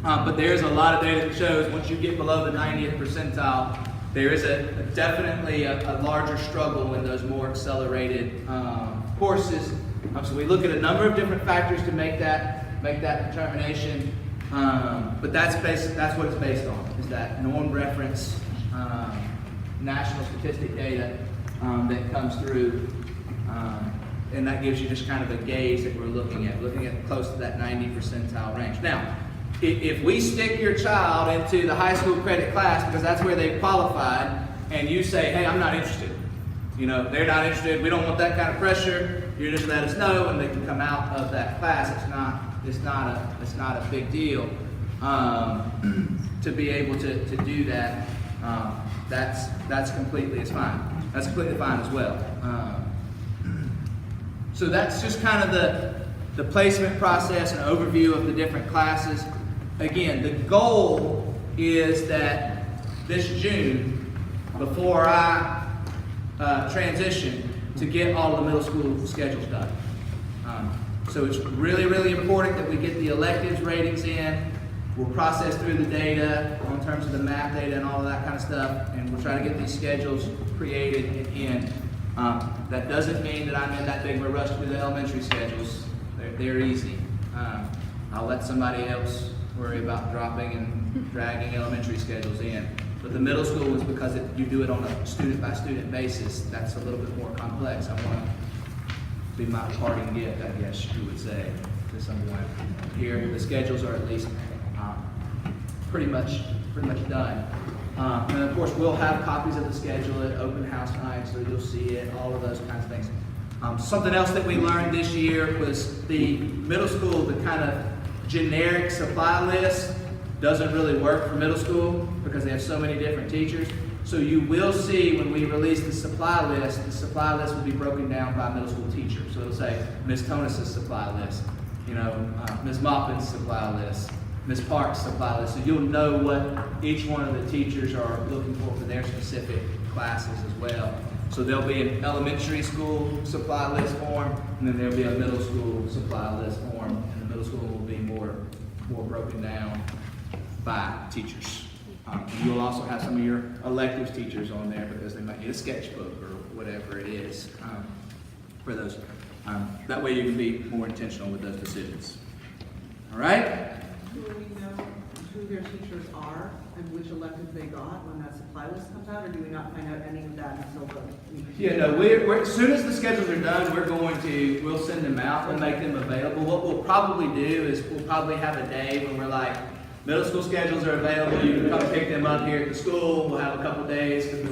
But there's a lot of data that shows once you get below the 90th percentile, there is definitely a larger struggle in those more accelerated courses. So we look at a number of different factors to make that determination. But that's what it's based on, is that norm reference national statistic data that comes through. And that gives you just kind of a gauge that we're looking at close to that 90 percentile range. Now, if we stick your child into the high school credit class because that's where they qualified, and you say, hey, I'm not interested. They're not interested. We don't want that kind of pressure. You just let us know, and they can come out of that class. It's not a big deal to be able to do that. That's completely fine. That's completely fine as well. So that's just kind of the placement process and overview of the different classes. Again, the goal is that this June, before I transition, to get all the middle school schedules done. So it's really, really important that we get the electives ratings in. We'll process through the data in terms of the MAP data and all of that kind of stuff, and we'll try to get these schedules created and in. That doesn't mean that I'm in that big of a rush to do the elementary schedules. They're easy. I'll let somebody else worry about dropping and dragging elementary schedules in. But the middle school is because you do it on a student-by-student basis. That's a little bit more complex. I want to be my parting gift, I guess you would say, to someone. Here, the schedules are at least pretty much done. And of course, we'll have copies of the schedule at open house night, so you'll see it, all of those kinds of things. Something else that we learned this year was the middle school, the kind of generic supply list doesn't really work for middle school because they have so many different teachers. So you will see when we release the supply list will be broken down by middle school teacher. So it'll say Ms. Tonis' supply list, Ms. Moppin's supply list, Ms. Park's supply list. So you'll know what each one of the teachers are looking for their specific classes as well. So there'll be an elementary school supply list form, and then there'll be a middle school supply list form, and the middle school will be more broken down by teachers. And you'll also have some of your electives teachers on there because they might need a sketchbook or whatever it is for those. That way you can be more intentional with those decisions. All right? Do we know who their teachers are and which electives they got when that supply list comes out, or do we not find out any of that until the week? Yeah, no, we're as soon as the schedules are done, we'll send them out, we'll make them available. What we'll probably do is we'll probably have a day when we're like, middle school schedules are available, you can come pick them up here at the school, we'll have a couple days, because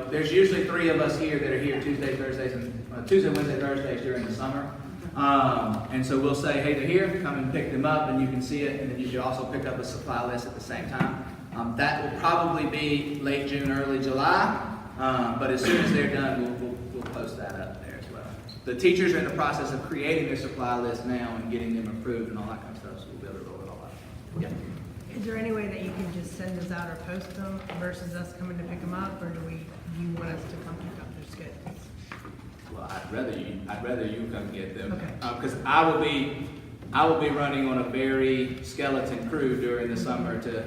there's usually 3 of us here that are here Tuesday, Wednesday, Thursdays during the summer. And so we'll say, hey, they're here, come and pick them up, and you can see it, and then you should also pick up a supply list at the same time. That will probably be late June, early July, but as soon as they're done, we'll post that up there as well. The teachers are in the process of creating their supply list now and getting them approved and all that kind of stuff, so we'll be able to roll it all out. Yeah. Is there any way that you can just send us out or post them versus us coming to pick them up, or do you want us to come pick up their schedules? Well, I'd rather you come get them. Okay. Because I will be running on a very skeleton crew during the summer to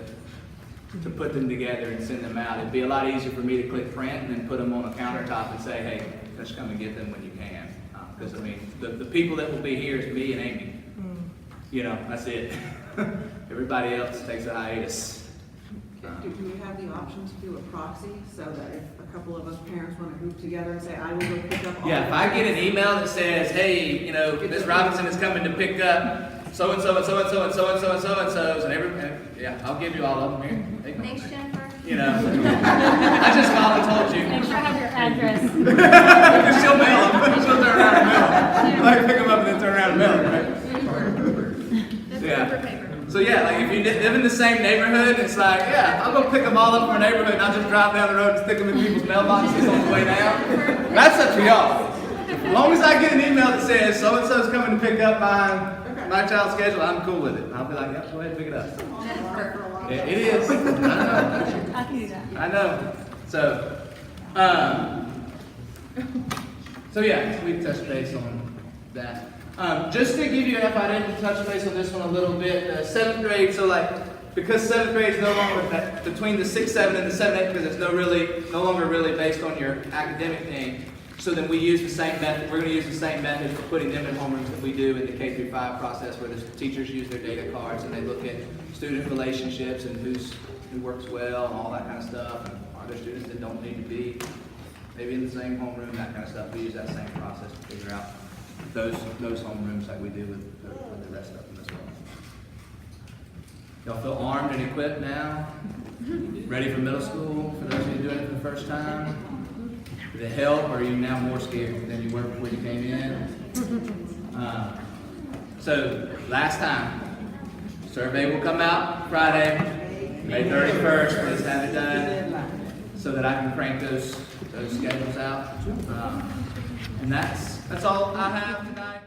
to put them together and send them out. It'd be a lot easier for me to click print and then put them on a countertop and say, hey, just come and get them when you can. Because I mean, the people that will be here is me and Amy. You know, that's it. Everybody else takes a hiatus. Do we have the option to do a proxy so that if a couple of us parents want to group together and say, I will go pick up all Yeah, if I get an email that says, hey, you know, Ms. Robinson is coming to pick up so-and-so and so-and-so and so-and-so and so-and-so's and yeah, I'll give you all of them here. Take them. Thanks, Jennifer. You know, I just voluntold you. Make sure I have your address. She'll mail them. She'll turn around and mail them. Like pick them up and then turn around and mail them, right? That's Yeah. paper paper. So yeah, like if you live in the same neighborhood, it's like, yeah, I'll go pick them all up from our neighborhood and I'll just drive down the road and stick them in people's mailboxes on the way down. That's up to y'all. As long as I get an email that says so-and-so's coming to pick up my child's schedule, I'm cool with it. I'll be like, yep, go ahead and pick it up. It is. I know. I can do that. I know. So, yeah, we touched base on that. Just to give you an I didn't touch base on this one a little bit. 7th grade, so like, because 7th grade is no longer between the 6, 7, and the 7, 8, because it's no longer really based on your academic thing. So then we use the same method. We're going to use the same method for putting them in homerooms that we do in the K-5 process, where the teachers use their data cards and they look at student relationships and who works well and all that kind of stuff. And are there students that don't need to be maybe in the same homeroom, that kind of stuff. We use that same process to figure out those homerooms like we do with the rest of them as well. Y'all feel armed and equipped now? Ready for middle school? For those of you doing it for the first time? Did it help, or are you now more scared than you were before you came in? So, last time, survey will come out Friday, May 31st. Let's have it done so that I can crank those schedules out. And that's all I have tonight.